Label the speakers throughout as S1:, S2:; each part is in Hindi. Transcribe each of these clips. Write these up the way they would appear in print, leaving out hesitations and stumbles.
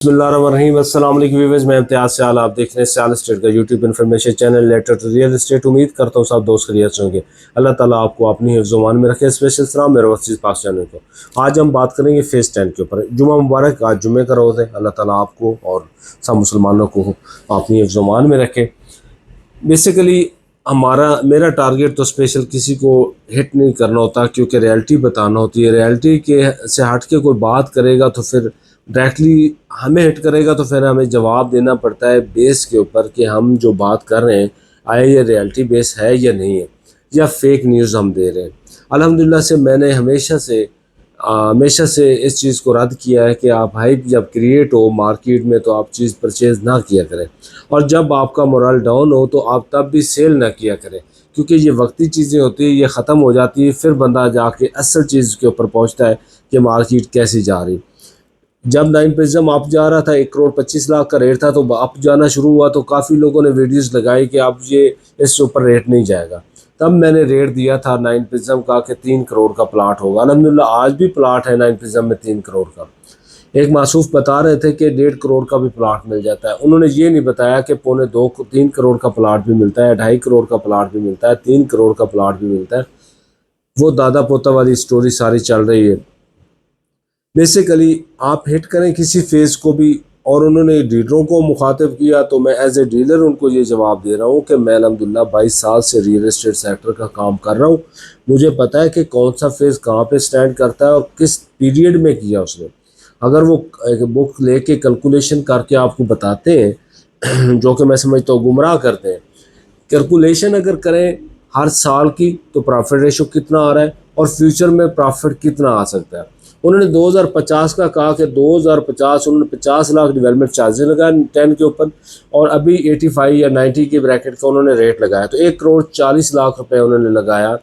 S1: बिस्मिल्लाहिर्रहमानिर्रहीम। अस्सलाम वालेकुम व्यूअर्स, मैं इम्तियाज़ सयाल, आप देख रहे हैं सयाल स्टेट का YouTube information channel letter to real estate. उम्मीद करता हूँ सब दोस्त खैरियत से होंगे। अल्लाह ताला आपको अपनी हिफ्ज़-ओ-मान में रखे। स्पेशल सलाम मेरे वसीज़ पाक चैनल को। आज हम बात करेंगे फेज़ 10 के ऊपर। जुमा मुबारक, आज जुमे का रोज़ है। अल्लाह ताला आपको और सब मुसलमानों को अपनी हिफ्ज़-ओ-मान में रखे। बेसिकली मेरा टारगेट तो स्पेशल किसी को हिट नहीं करना होता, क्योंकि रियलिटी बताना होती है। रियलिटी के से हट के कोई बात करेगा तो फिर डायरेक्टली हमें हिट करेगा, तो फिर हमें जवाब देना पड़ता है बेस के ऊपर कि हम जो बात कर रहे हैं आए ये रियलिटी बेस है या नहीं है, या फेक न्यूज़ हम दे रहे हैं। अल्हम्दुलिल्लाह से मैंने हमेशा से इस चीज़ को रद्द किया है कि आप हाइप जब क्रिएट हो मार्केट में तो आप चीज़ परचेज़ ना किया करें, और जब आपका मोरल डाउन हो तो आप तब भी सेल ना किया करें, क्योंकि ये वक्ती चीज़ें होती है, ये ख़त्म हो जाती है, फिर बंदा जाके असल चीज़ के ऊपर पहुंचता है कि मार्केट कैसी जा रही। जब 9 प्रिज्म अप जा रहा था 1,25,00,000 का रेट था, तो अप जाना शुरू हुआ तो काफ़ी लोगों ने वीडियोस लगाई कि अब ये इससे ऊपर रेट नहीं जाएगा। तब मैंने रेट दिया था 9 प्रिज्म का कि 3 करोड़ का प्लाट होगा। अल्हम्दुलिल्लाह आज भी प्लाट है 9 प्रिज्म में 3 करोड़ का। एक मासूफ बता रहे थे कि 1.5 करोड़ का भी प्लाट मिल जाता है। उन्होंने ये नहीं बताया कि 3 करोड़ का प्लाट भी मिलता है, 2.5 करोड़ का प्लाट भी मिलता है, 3 करोड़ का प्लाट भी मिलता है। वो दादा पोता वाली स्टोरी सारी चल रही है। बेसिकली आप हिट करें किसी फेज़ को भी, और उन्होंने डीलरों को मुखातिब किया, तो मैं एज ए डीलर उनको ये जवाब दे रहा हूँ कि मैं अल्हम्दुलिल्लाह 22 साल से रियल एस्टेट सेक्टर का काम कर रहा हूँ। मुझे पता है कि कौन सा फेज़ कहाँ पे स्टैंड करता है और किस पीरियड में किया उसने। अगर वो एक बुक लेके कैलकुलेशन करके आपको बताते हैं जो कि मैं समझता हूँ गुमराह करते हैं। कैलकुलेशन अगर करें हर साल की तो प्रॉफिट रेशो कितना आ रहा है और फ्यूचर में प्रॉफिट कितना आ सकता है। उन्होंने 2050 का कहा कि 2050 उन्होंने 50 लाख डेवलपमेंट चार्जेस लगाया 10 के ऊपर, और अभी 85 या 90 के ब्रैकेट का उन्होंने रेट लगाया, तो 1,40,00,000 रुपये उन्होंने लगाया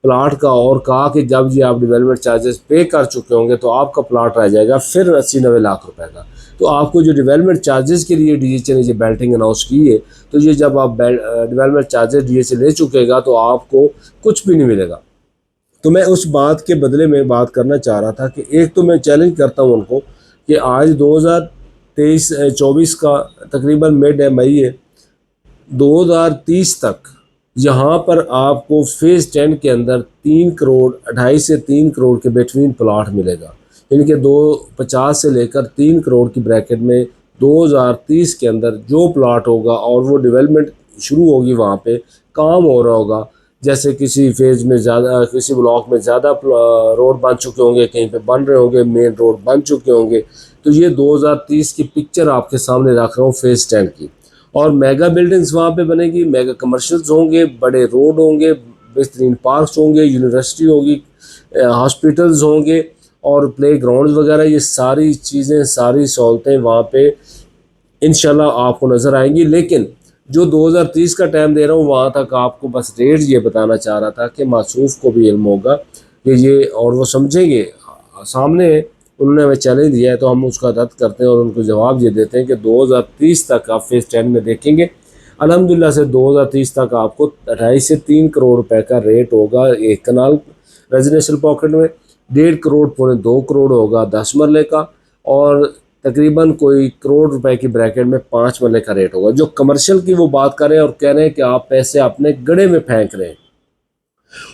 S1: प्लाट का, और कहा कि जब ये आप डेवलपमेंट चार्जेस पे कर चुके होंगे तो आपका प्लाट रह जाएगा फिर 80-90 लाख रुपए का। तो आपको जो डेवलपमेंट चार्जेस के लिए डीएचए ने ये बेल्टिंग अनाउंस की है, तो ये जब आप डेवलपमेंट चार्जेस डीएचए ले चुकेगा तो आपको कुछ भी नहीं मिलेगा। तो मैं उस बात के बदले में बात करना चाह रहा था कि एक तो मैं चैलेंज करता हूँ उनको कि आज 2023-24 का तकरीबन मिड है, मई है, 2030 तक यहाँ पर आपको फेज़ 10 के अंदर 3 करोड़ 2.5 से 3 करोड़ के बिटवीन प्लाट मिलेगा। यानी कि 250 से लेकर 3 करोड़ की ब्रैकेट में 2030 के अंदर जो प्लाट होगा और वो डेवलपमेंट शुरू होगी, वहाँ पे काम हो रहा होगा। जैसे किसी फेज़ में ज़्यादा, किसी ब्लॉक में ज़्यादा रोड बन चुके होंगे, कहीं पे बन रहे होंगे, मेन रोड बन चुके होंगे। तो ये 2030 की पिक्चर आपके सामने रख रहा हूँ फेज़ 10 की। और मेगा बिल्डिंग्स वहाँ पे बनेगी, मेगा कमर्शियल्स होंगे, बड़े रोड होंगे, बेहतरीन पार्क्स होंगे, यूनिवर्सिटी होगी, हॉस्पिटल्स होंगे और प्ले ग्राउंड वगैरह। ये सारी चीज़ें, सारी सहूलतें वहाँ पे इंशाल्लाह आपको नज़र आएंगी। लेकिन जो 2030 का टाइम दे रहा हूँ, वहाँ तक आपको बस रेट ये बताना चाह रहा था कि मासूफ को भी इल्म होगा कि ये, और वो समझेंगे। सामने उन्होंने हमें चैलेंज दिया है तो हम उसका रद्द करते हैं और उनको जवाब ये देते हैं कि 2030 तक आप फेज़ 10 में देखेंगे। अल्हम्दुलिल्लाह से 2030 तक आपको 2.5 से 3 करोड़ रुपए का रेट होगा एक कनाल रेजिडेंशियल पॉकेट में, 1.5 करोड़ 2.25 करोड़ होगा 10 मरले का, और तकरीबन कोई करोड़ रुपए की ब्रैकेट में 5 मरले का रेट होगा। जो कमर्शियल की वो बात कर रहे हैं और कह रहे हैं कि आप पैसे अपने गड़े में फेंक रहे हैं,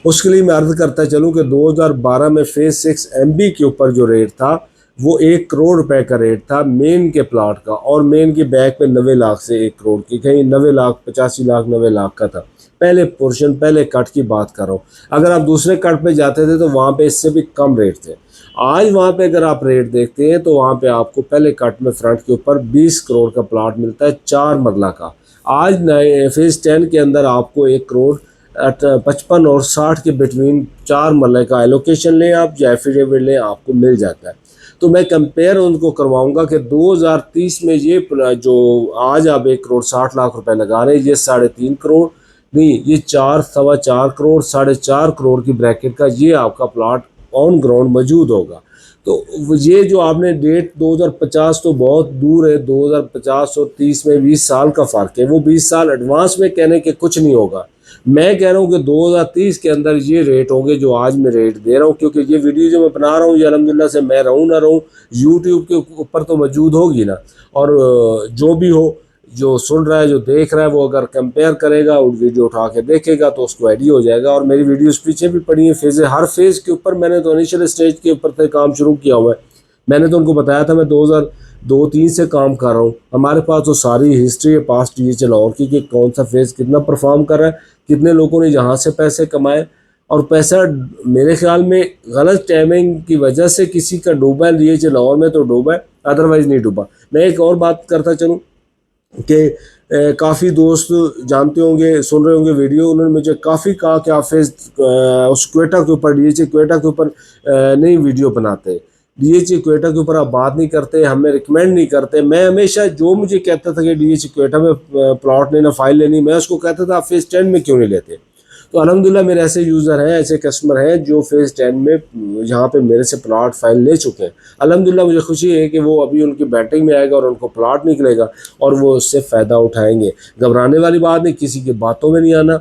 S1: उसके लिए मैं अर्ज करता चलूँ कि 2012 में फेज़ 6 MB के ऊपर जो रेट था वो 1 करोड़ रुपए का रेट था मेन के प्लाट का, और मेन की बैक पे 90 लाख से 1 करोड़ की, कहीं 90 लाख 85 लाख 90 लाख का था। पहले पोर्शन, पहले कट की बात कर रहा हूँ। अगर आप दूसरे कट पे जाते थे तो वहाँ पे इससे भी कम रेट थे। आज वहाँ पे अगर आप रेट देखते हैं तो वहाँ पे आपको पहले कट में फ्रंट के ऊपर 20 करोड़ का प्लाट मिलता है 4 मरला का। आज नए फेज़ 10 के अंदर आपको 1 करोड़ 55 और 60 के बिटवीन 4 मरले का एलोकेशन लें आप या एफिडेविट लें, आपको मिल जाता है। तो मैं कंपेयर उनको करवाऊंगा कि 2030 में ये जो आज आप 1 करोड़ 60 लाख रुपए लगा रहे हैं, ये 3.5 करोड़ नहीं, ये 4-4.25 करोड़ 4.5 करोड़ की ब्रैकेट का ये आपका प्लाट ऑन ग्राउंड मौजूद होगा। तो ये जो आपने डेट 2050 तो बहुत दूर है, 2050 और 30 में 20 साल का फ़र्क है, वो 20 साल एडवांस में कहने के कुछ नहीं होगा। मैं कह रहा हूँ कि 2030 के अंदर ये रेट होंगे जो आज मैं रेट दे रहा हूँ, क्योंकि ये वीडियो जो मैं बना रहा हूँ ये अल्हम्दुलिल्लाह से मैं रहूँ ना रहूँ यूट्यूब के ऊपर तो मौजूद होगी ना, और जो भी हो, जो सुन रहा है, जो देख रहा है, वो अगर कंपेयर करेगा और वीडियो उठा के देखेगा तो उसको आइडिया हो जाएगा। और मेरी वीडियोस पीछे भी पड़ी हैं फेज़, हर फेज़ के ऊपर मैंने तो इनिशियल स्टेज के ऊपर से काम शुरू किया हुआ है। मैंने तो उनको बताया था मैं 2002-03 से काम कर रहा हूँ। हमारे पास तो सारी हिस्ट्री है पास्ट डीएचए लाहौर की कि कौन सा फेज़ कितना परफॉर्म कर रहा है, कितने लोगों ने यहाँ से पैसे कमाए, और पैसा मेरे ख्याल में गलत टाइमिंग की वजह से किसी का डूबा है, डीएचए लाहौर में तो डूबा है, अदरवाइज़ नहीं डूबा। मैं एक और बात करता चलूँ कि काफ़ी दोस्त जानते होंगे, सुन रहे होंगे वीडियो, उन्होंने मुझे काफ़ी कहा कि आप फेज़ उस क्वेटा के ऊपर, डीएचए क्वेटा के ऊपर नहीं वीडियो बनाते, डीएचए क्वेटा के ऊपर आप बात नहीं करते, हमें रिकमेंड नहीं करते। मैं हमेशा जो मुझे कहता था कि डीएचए क्वेटा में प्लॉट लेना, फाइल लेनी, मैं उसको कहता था आप फेज़ 10 में क्यों नहीं लेते। तो अल्हम्दुलिल्लाह मेरे ऐसे यूज़र हैं, ऐसे कस्टमर हैं जो फेज़ 10 में यहाँ पे मेरे से प्लॉट फाइल ले चुके हैं। अल्हम्दुलिल्लाह मुझे खुशी है कि वो अभी उनकी बैटिंग में आएगा और उनको प्लॉट निकलेगा और वो उससे फ़ायदा उठाएंगे। घबराने वाली बात नहीं, किसी की बातों में नहीं आना।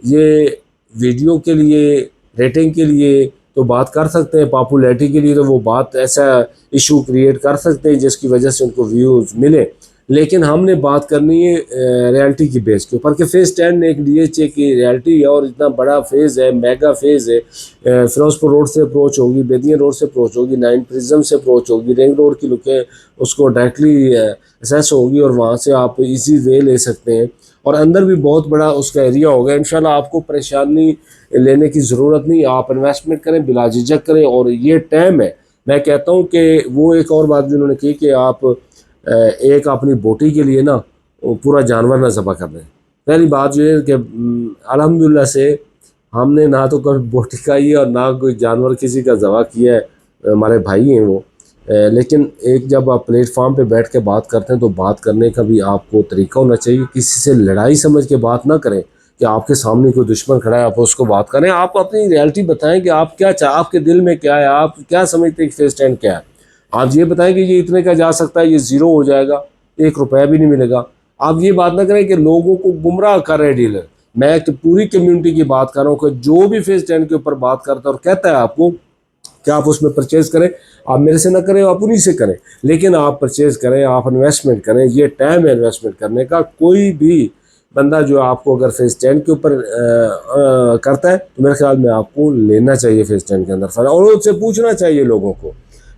S1: ये वीडियो के लिए, रेटिंग के लिए तो बात कर सकते हैं, पॉपुलैरिटी के लिए तो वो बात ऐसा इशू क्रिएट कर सकते हैं जिसकी वजह से उनको व्यूज़ मिले, लेकिन हमने बात करनी है रियलिटी की बेस के ऊपर कि फेज़ 10 एक डीएचए की रियलिटी है और इतना बड़ा फेज़ है, मेगा फेज़ है। फिरोजपुर रोड से अप्रोच होगी, बेदिया रोड से अप्रोच होगी, 9 प्रिज्म से अप्रोच होगी, रिंग रोड की लुके उसको डायरेक्टली एक्सेस होगी और वहाँ से आप इजी वे ले सकते हैं, और अंदर भी बहुत बड़ा उसका एरिया होगा। इंशाल्लाह आपको परेशानी लेने की ज़रूरत नहीं, आप इन्वेस्टमेंट करें, बिला झिझक करें, और ये टाइम है। मैं कहता हूँ कि वो एक और बात भी उन्होंने की कि आप एक अपनी बोटी के लिए ना पूरा जानवर ना ज़बह कर दें। पहली बात ये है कि अल्हम्दुलिल्लाह से हमने ना तो कभी बोटी खाई है और ना कोई जानवर किसी का ज़बह किया है, हमारे भाई हैं वो। लेकिन एक जब आप प्लेटफॉर्म पे बैठ के बात करते हैं तो बात करने का भी आपको तरीका होना चाहिए। किसी से लड़ाई समझ के बात ना करें कि आपके सामने कोई दुश्मन खड़ा है आप उसको बात करें। आप अपनी रियलिटी बताएं कि आप क्या आपके दिल में क्या है, आप क्या समझते हैं कि फेज़ 10 क्या है। आप ये बताएं कि ये इतने का जा सकता है, ये ज़ीरो हो जाएगा, 1 रुपया भी नहीं मिलेगा। आप ये बात ना करें कि लोगों को गुमराह कर रहे डीलर। मैं तो पूरी कम्युनिटी की बात कर रहा हूँ कि जो भी फेज़ 10 के ऊपर बात करता है और कहता है आपको कि आप उसमें परचेज़ करें, आप मेरे से ना करें, आप उन्हीं से करें, लेकिन आप परचेज़ करें, आप इन्वेस्टमेंट करें। ये टाइम है इन्वेस्टमेंट करने का। कोई भी बंदा जो आपको अगर फेज़ 10 के ऊपर करता है तो मेरे ख्याल में आपको लेना चाहिए फेज़ 10 के अंदर, और उससे पूछना चाहिए लोगों को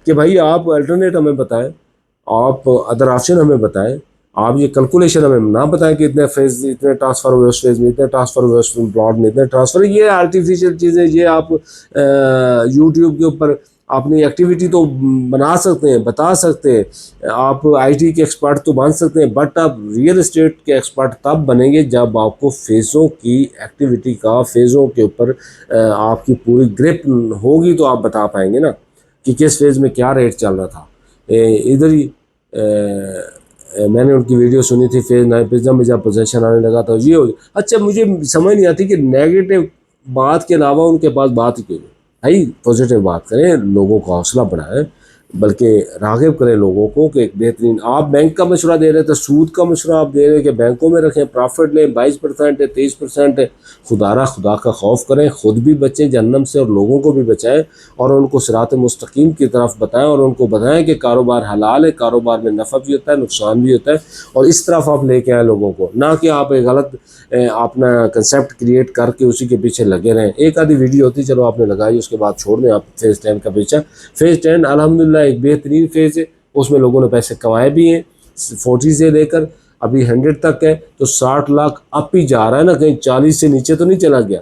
S1: कि भाई आप अल्टरनेट हमें बताएं, आप अदर ऑप्शन हमें बताएं, आप ये कैलकुलेशन हमें ना बताएं कि इतने फेज़, इतने ट्रांसफ़र हुए उस फेज़ में, इतने ट्रांसफ़र हुए उस प्लॉट में, इतने ट्रांसफ़र। ये आर्टिफिशियल चीज़ें, ये आप यूट्यूब के ऊपर अपनी एक्टिविटी तो बना सकते हैं, बता सकते हैं, आप आईटी के एक्सपर्ट तो बन सकते हैं, बट आप रियल एस्टेट के एक्सपर्ट तब बनेंगे जब आपको फेज़ों की एक्टिविटी का, फेज़ों के ऊपर आपकी पूरी ग्रिप होगी, तो आप बता पाएंगे ना कि किस फेज़ में क्या रेट चल रहा था। इधर ही मैंने उनकी वीडियो सुनी थी, फेज़ 9 प्रिज्म में जब पोजीशन आने लगा था ये हो। अच्छा, मुझे समझ नहीं आती कि नेगेटिव बात के अलावा उनके पास बात ही क्यों नहीं। भाई पॉजिटिव बात करें, लोगों का हौसला बढ़ाएं, बल्कि राग़िब करें लोगों को कि एक बेहतरीन। आप बैंक का मशवरा दे रहे थे, सूद का मशवरा आप दे रहे हैं कि बैंकों में रखें, प्रॉफिट लें, 22% है, 23% है। खुदा का खौफ करें, ख़ुद भी बचें जहन्नम से और लोगों को भी बचाएं, और उनको सिरात मुस्तकीम की तरफ बताएं, और उनको बताएं कि कारोबार हलाल है, कारोबार में नफ़ा भी होता है, नुकसान भी होता है, और इस तरफ आप लेके आए लोगों को, ना कि आप एक गलत अपना कंसेप्ट क्रिएट करके उसी के पीछे लगे रहें। एक आधी वीडियो होती चलो आपने लगाई, उसके बाद छोड़ दें आप फेज़ 10 का पीछा। फेज़ 10 अल्हम्दुलिल्लाह एक बेहतरीन फेज़ है, उसमें लोगों ने पैसे कमाए भी हैं, 40 से लेकर अभी 100 तक है, तो 60 लाख अप ही जा रहा है ना, कहीं 40 से नीचे तो नहीं चला गया।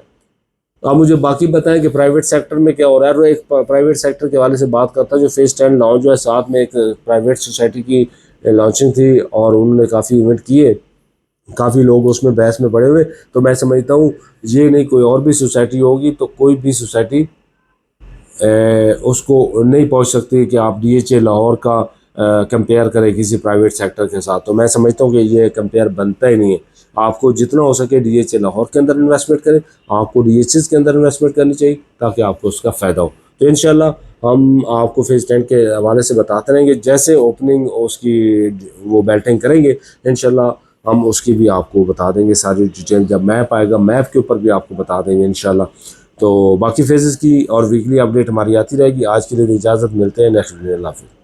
S1: आप मुझे बाकी बताएं कि प्राइवेट सेक्टर में क्या हो रहा है। और एक प्राइवेट सेक्टर के हवाले से बात करता है, जो फेज़ 10 लॉन्च जो है, साथ में एक प्राइवेट सोसाइटी की लॉन्चिंग थी और उन्होंने काफ़ी इवेंट किए, काफ़ी लोग उसमें बहस में पड़े हुए। तो मैं समझता हूँ ये नहीं, कोई और भी सोसाइटी होगी तो कोई भी सोसाइटी उसको नहीं पहुंच सकती कि आप डीएचए लाहौर का कंपेयर करें किसी प्राइवेट सेक्टर के साथ। तो मैं समझता हूँ कि ये कंपेयर बनता ही नहीं है। आपको जितना हो सके डीएचए लाहौर के अंदर इन्वेस्टमेंट करें, आपको डीएचएस के अंदर इन्वेस्टमेंट करनी चाहिए ताकि आपको उसका फ़ायदा हो। तो इंशाल्लाह हम आपको फेज़ 10 के हवाले से बताते रहेंगे। जैसे ओपनिंग उसकी वो बेल्टिंग करेंगे इंशाल्लाह हम उसकी भी आपको बता देंगे सारी डिटेल। जब मैप आएगा मैप के ऊपर भी आपको बता देंगे इंशाल्लाह। तो बाकी फेजेस की और वीकली अपडेट हमारी आती रहेगी। आज के लिए इजाज़त, मिलते हैं नेक्स्ट वीडियो। अल्लाह हाफ़िज़।